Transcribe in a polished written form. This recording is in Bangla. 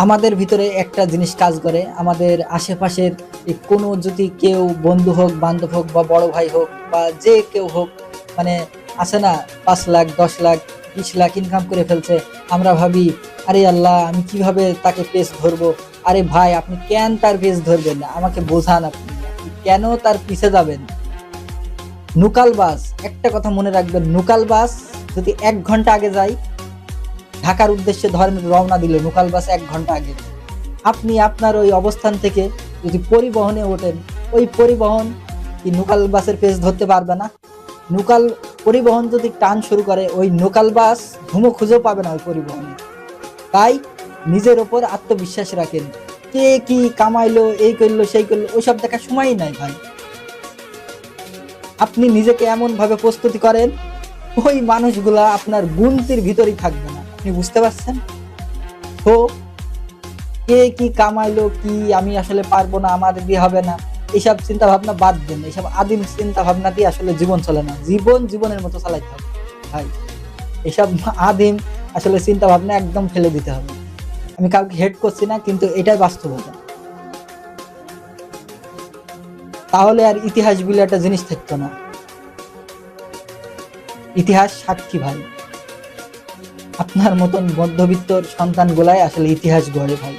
আমাদের ভিতরে একটা জিনিস কাজ করে, আমাদের আশেপাশের কোনো যদি কেউ বন্ধু হোক, বান্ধব হোক বা বড় ভাই হোক বা যে কেউ হোক, মানে আছে না, 5 লাখ 10 লাখ 20 লাখ ইনকাম করে ফেলছে, আমরা ভাবি আরে আল্লাহ আমি কিভাবে তাকে পেজ ধরবো। আরে ভাই, আপনি কেন তার পেজ ধরবেন না, আমাকে বোঝান, আপনি কেন তার পিছে যাবেন? নুকাল বাস, একটা কথা মনে রাখবেন, নুকাল বাস যদি 1 ঘন্টা আগে যায়, ঢাকার উদ্দেশ্যে ধরেন রওনা দিল, নুকাল বাস 1 ঘন্টা আগে, আপনি আপনার ওই অবস্থান থেকে যদি পরিবহনে ওঠেন, ওই পরিবহন কি নুকাল বাসের পেজ ধরতে পারবে না? নুকাল পরিবহন যদি টান শুরু করে, ওই নুকাল বাস ঘুমো খুঁজেও পাবে না ওই পরিবহনে। তাই নিজের ওপর আত্মবিশ্বাস রাখেন। কে কি কামাইলো, এই করলো সেই করলো, ওইসব দেখার সময়ই নাই ভাই। আপনি নিজেকে এমন ভাবে প্রস্তুতি করেন, ওই মানুষগুলা আপনার গুনতির ভিতরেই থাকবে না। আপনি বুঝতে পারছেন? তো কে কি কামাইলো, কি আমি আসলে পারবো না, আমার দিয়ে হবে না, এইসব চিন্তা ভাবনা বাদ দেন। এইসব আদিম চিন্তা ভাবনা দিয়ে আসলে জীবন চলে না। জীবন জীবনের মতো চালাইতে হবে ভাই। এসব আদিম আসলে চিন্তা ভাবনা একদম ফেলে দিতে হবে। আমি কাউকে হেড করছি না, কিন্তু এটাই বাস্তবতা। তাহলে আর ইতিহাস বলে একটা জিনিস থাকতো না। ইতিহাস সাক্ষী ভাই, আপনার মতন মধ্যবিত্তর সন্তান গুলাই আসলে ইতিহাস গড়ে ভাই।